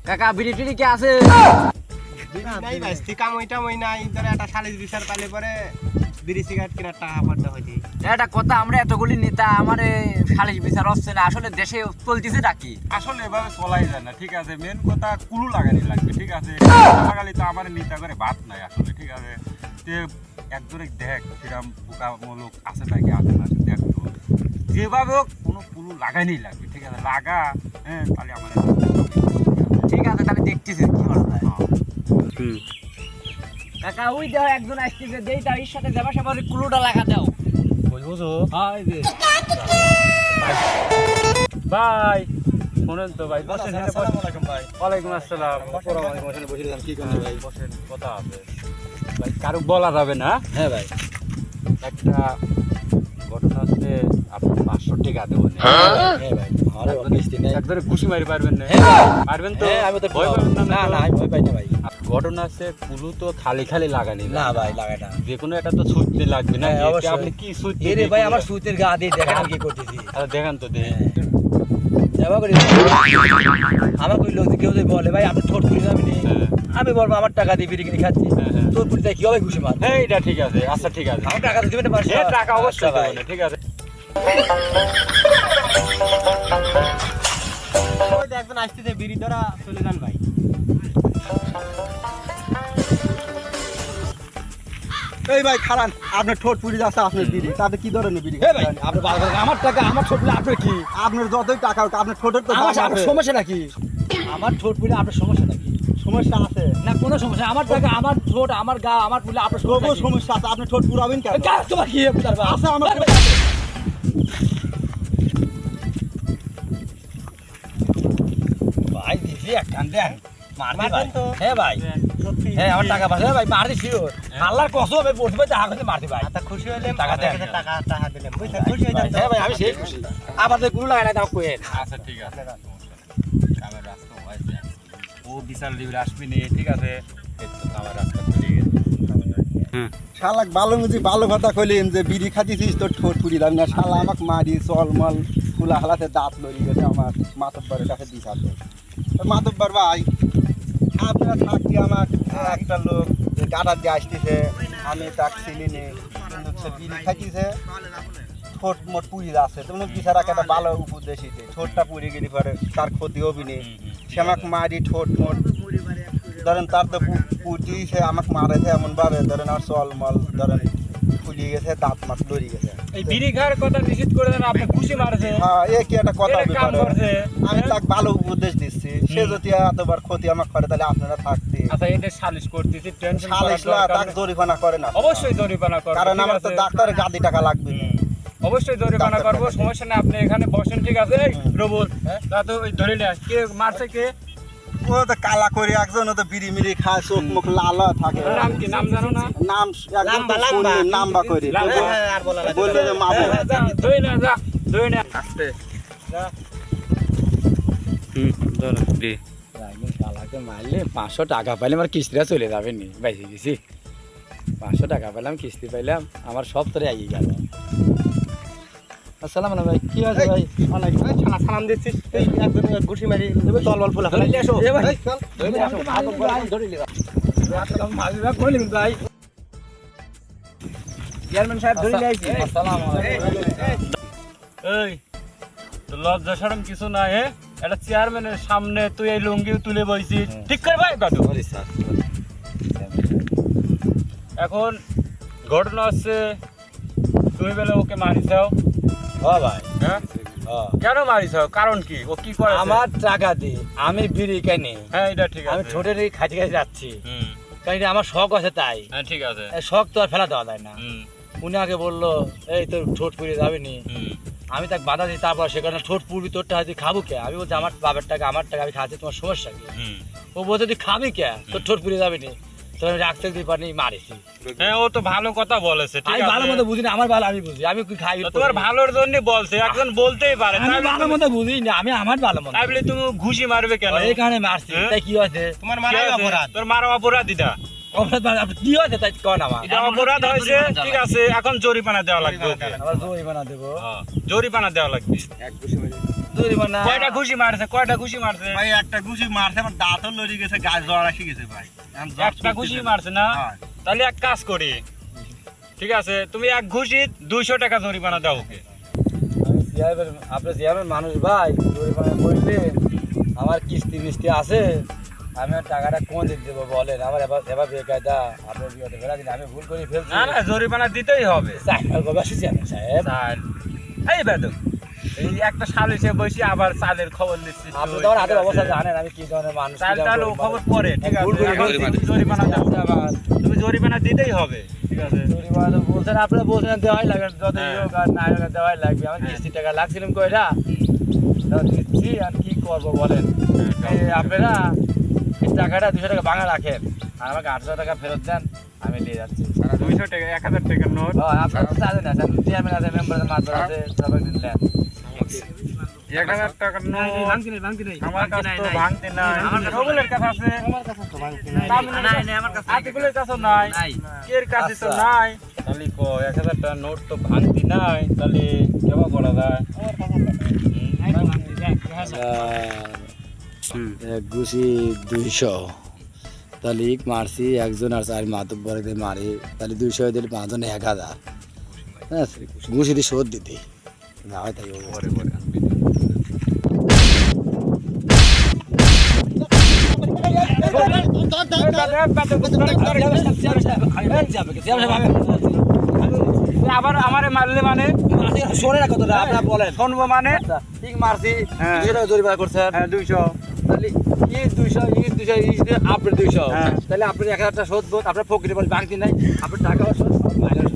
কাকা বিড়ি টিড়ি কি আছে? নাই ভাই কামইটা মই নাই ধরে একটা 40 বিচার পালে পরে বিড়ি সিগারেট কেনার টাকা পড়তে হইছে। এটা কথা আমরা এতগুলি নেতা আমারে 40 বিচার হচ্ছে না, আসলে দেশে চলতেছে নাকি? আসলে এভাবে চলাই যায় না, ঠিক আছে। মেন কথা কুলু লাগানি লাগবে, ঠিক আছে। লাগালি তো আমার নেতা করে ভাত নাই আসলে, ঠিক আছে। একজনে দেখ কিরম বোকামূলক আছে নাকি আছে না দেখ তো, যেভাবে হোক কোনো কুলু লাগাইনি লাগবে, ঠিক আছে। লাগা, হ্যাঁ, তাহলে আমার ঠিক আছে, তাহলে দেখতেছি কি করা যায়। কাকা ওই দাও একজন আসতেছে, দেই তার সাথে যাবা সবার কুলুটা লাগা দাও। বুঝো হ্যাঁ এই যে ভাই, শোনেন তো ভাই, বসেন। আসসালামু আলাইকুম ভাই। ওয়ালাইকুম আসসালাম। ওয়ালাইকুম আসসালাম, বসে দিলাম, কি করছেন ভাই? বসেন, কথা আছে ভাই, কারো বলা যাবে না। হ্যাঁ ভাই। একটা ঘটনা আছে, আপনি 500 টাকা দেবেন। হ্যাঁ ভাই, আরে কিস্তি নাই। একবারে খুশি মারি পারবেন না? পারবেন তো? আমি তো ভয় পাবেন না না, আমি ভয় পাই না ভাই। ঘটনা আছে, কুলু তো খালি খালি লাগানি না ভাই, লাগাই না। যে কোনো একটা তো সুইতে লাগবে না। হ্যাঁ, অবশ্যই। আপনি কি সুইতে? এরে ভাই, আমার সুতের গা দিয়ে দেখেন আমি কি করতেছি। আরে দেখান তো দে। যাবা করি আমার কই লোক কেউ যদি বলে ভাই আপনি ঠোঁট খুলে যাবেন, আমি বলবো আমার টাকা দিয়ে বিড়ি কিনে খাচ্ছি, তোর পুরি তাই কি হবে খুশি মার। হ্যাঁ, এটা ঠিক আছে। আচ্ছা ঠিক আছে, আমার টাকা দিবেন না? হ্যাঁ, টাকা অবশ্যই ভাই। দেবেন, ঠিক আছে। ওই যে একজন আসতেছে বিড়ি ধরা, চলে যান ভাই। এই ভাই খারান, আপনার ঠোঁট পুড়ে যাচ্ছে, আপনার বিড়ি, তাতে কি ধরনের বিড়ি? আপনি ভালো করেন, আমার টাকা আমার ঠোঁট পুড়ে আপনার কি? আপনার যতই টাকা হোক, আপনার ঠোঁটের তো দাম আমার আছে। সমস্যা নাকি? আমার ঠোঁট পুড়ে আপনার সমস্যা নাকি? সমস্যা আছে, না কোনো সমস্যা, আমার টাকা আমার ঠোঁট আমার গা আমার পুড়লে আপনার তবুও সমস্যা আছে। আপনি ঠোঁট পুরাবেন কেন? তোমার কি আছে আমার ভাই দিদি একখান দেন মারবে ভাই। হ্যাঁ ভাই, হ্যাঁ আমার টাকা পাশে ভাই মারতে শিওর। আল্লাহর কসম আমি বলতে পারি টাকা কিন্তু মারতে ভাই। খুশি হইলে টাকা দেন, টাকা দিলেন বুঝছেন? খুশি হয়ে যান। হ্যাঁ ভাই, আমি সেই খুশি। আবার তো গুলো লাগাই না দাও কোয়েন। আচ্ছা ঠিক আছে, কামের রাস্তা হয়েছে, ও বিশাল লিবির আসবি নি, ঠিক আছে। এই তো কামের রাস্তা খুলে গেছে। শালাক ভালো বুঝি ভালো কথা কইলেন যে বিড়ি খাচ্ছিস তোর ঠোঁট পুড়ি যাবে না। শালা আমাকে মারি চলমল ফুলা হালাতে দাঁত লড়ি গেছে আমার মাতব্বরের কাছে দিস আছে। মাতব্বর ভাই, আপনারা থাকতে আমার একটা লোক যে গাড়া দিয়ে আসতেছে, আমি তাকে চিনি নি, কিন্তু সে বিড়ি খাইতেছে, ঠোঁট মোট পুড়ি যাচ্ছে। তুমি বিচারা একটা ভালো উপদেশ দিতে, ঠোঁটটা পুড়ে গেলে পরে তার ক্ষতি হবি নি। সে আমাকে মারি ঠোঁট মোট ধরেন তার তো পুটি, সে আমাকে মারেছে এমন ভাবে, ধরেন আর চলমল ধরেন ফুলিয়ে গেছে, দাঁত মাত লড়ি গেছে। এই বিড়ি খাওয়ার কথা নিশ্চিত করে দেন, আপনি খুশি মারছে। হ্যাঁ, এ কি একটা কথা এটা কাম করছে। আমি তাকে ভালো উপদেশ দিচ্ছি, সে যদি এতবার ক্ষতি আমাকে করে তাহলে আপনারা থাকতে আচ্ছা, এটা সালিশ করতেছি, টেনশন সালিশলা তাকে জরিমানা করে না, অবশ্যই জরিমানা করব, কারণ ঠিক আমার তো আছে? ডাক্তারের গাদি টাকা লাগবে। অবশ্যই জরিমানা করব, সমস্যা নেই। আপনি এখানে বসেন, ঠিক আছে? এই রবুল, তা তো ওই ধরে নিয়ে আস। কে মারছে কে? ও তো কালা করে একজন, ও তো বিড়ি মিড়ি খায়, চোখ মুখ লাল থাকে। ওর নাম কি, নাম জানো না? নাম একদম নাম্বা করে বললে যে মামু। যা, ধরে না, যা, ধরে না। আস্তে যা। ধর দে। শালাকে মারলে 500 টাকা পাইলে আমার কিস্তিটা চলে যাবে নি, বাইসে গেছি। 500 টাকা পেলাম, কিস্তি পাইলাম, আমার সব তোরে এগিয়ে গেল। আসসালামু আলাইকুম ভাই, কি আছে ভাই? সালাম দিচ্ছিস, একজন ঘুষি মারি চল বল ফুলা ধরে নিয়ে আসো। এ ভাই, ধরে নিয়ে আসো। ধরে নিয়ে আসো। মারবে কইলি ভাই। চেয়ারম্যান সাহেব ধরে নিয়ে আইছি। আসসালামু আলাইকুম। এই তো লজ্জা শরম কিছু নাই, হ্যাঁ? এটা চেয়ারম্যানের সামনে তুই এই লুঙ্গি তুলে বইছিস, ঠিক করে ভাই কাটু। Sorry sir. এখন ঘটনা হচ্ছে, তুমি বেলা ওকে মারিছাও, ও ভাই, হ্যাঁ? ও কেন মারিছাও? কারণ কি? ও কি করে? আমার টাকা দে, আমি বিড়ি কিনি, হ্যাঁ, এটা ঠিক আমি আছে। ঠোঁটের খাইতে খাইতে যাচ্ছি, হুম, কারণ এটা আমার শখ আছে তাই। হ্যাঁ, ঠিক আছে। এই শখ তো আর ফেলা দেওয়া যায় না। হুম, উনি আগে বললো এই তোর ঠোঁট পুড়ে যাবে নি, হুম, আমি তাকে বাধা দিই, তারপর সে কারণে ঠোঁট পুড়বি, তোরটা হয়তো খাবো কে? আমি বলছি আমার বাবার টাকা আমার টাকা, আমি খাচ্ছি, তোমার সমস্যা কি? হুম। ও বলছে তুই খাবি কে, তোর ঠোঁট পুড়ে যাবে নি। তো আমি রাখতে দিই পারি মারিছি। হ্যাঁ, ও তো ভালো কথা বলেছে, ঠিক আমি আছে। ভালো মতো বুঝি না, আমার ভালো আমি বুঝি, আমি কি খাই তো তোমার ভালোর জন্য বলছে, একজন বলতেই পারে। আমি ভালো মতো বুঝি না, আমি আমার ভালো মতো তাই বলে তুমি ঘুষি মারবে কেন? এই কারণে মারছি। হ্যাঁ? তাই কি হয়েছে? তোমার মারা অপরাধ, তোর মারা অপরাধ এটা। অপরাধ মানে কি হয়েছে তাই কন আমার? এটা অপরাধ হয়েছে, ঠিক আছে। এখন জরিমানা দেওয়া লাগবে ওকে। আবার জরিমানা দেবো? হ্যাঁ, জরিমানা দেওয়া লাগবে। এক ঘুষি মারি জরিমানা কয়টা ঘুষি মারছে ভাই একটা ঘুষি মারছে আমার দাঁতও লড়ি গেছে গাছ জ্বর আসি গেছে ভাই একটা ঘুষি মারছে না তাহলে এক কাজ করি ঠিক আছে তুমি এক ঘুষি 200 টাকা জরিমানা দাও ওকে আপনার চেয়ারম্যান মানুষ ভাই জরিমানা করলে আমার কিস্তি মিস্তি আছে আমি আর টাকাটা কোন দিন দেবো বলেন আমার এবার বেকায়দা আপনার বিয়েতে ফেরা দিন আমি ভুল করে ফেলছি না না জরিমানা দিতেই হবে চেয়ারম্যান সাহেব চাল এই বেদক এই একটা সাল হিসেবে বসে আবার চালের খবর নিচ্ছি আপনি তো আমার হাতের অবস্থা জানেন আমি কি ধরনের মানুষ চাল টাল ও খবর পরে ঠিক আছে ভুল করে এখন ফেলছি। জরিমানা দাও তুমি জরিমানা দিতেই হবে ঠিক আছে জরিমানা তো বলছেন আপনারা বলছেন দেওয়াই লাগবে যত হোক আর না হোক দেওয়াই লাগবে আমার কিস্তি টাকা লাগছিলাম কয়টা দিচ্ছি আর কি করবো বলেন এই আপনারা এই টাকাটা 200 টাকা ভাঙা রাখেন আর আমাকে 800 টাকা ফেরত দেন আমি দিয়ে যাচ্ছি 200 টাকা 1000 টাকার নোট আপনার তো জানেন না চেয়ারম্যান আছে মেম্বার আছে মাতবার আছে সবাই নিলেন 1000 টাকার নোট ভাঙতি নাই আমার কাছে তো ভাঙতে নাই রবুলের কাছে আছে আতিকুলের কাছে নাই এর কাছে তো নাই তাহলে কো 1000 টাকার নোট তো ভাঙতি নাই তাহলে কেমন করা যায় এক ঘুষি 200 তাহলে মারছি একজন আর 4 মাতব্বর মারি তাহলে 200 দিলে 5 জন 1000 হ্যাঁ ঘুষি দিয়ে শোধ দিতে না হয় তাই পরে পরে আবার আমারে মারলে মানে শোনে না কতটা আপনারা বলেন শুনবো মানে ঠিক মারছি হ্যাঁ। 200 টাকা জরিমানা করছেন হ্যাঁ 200 তাহলে এই 200 আপনার 200 হ্যাঁ। তাহলে আপনি 1000 টাকা শোধ আপনার পকেটে বল বাকি নাই আপনার টাকা শোধ মাইনাস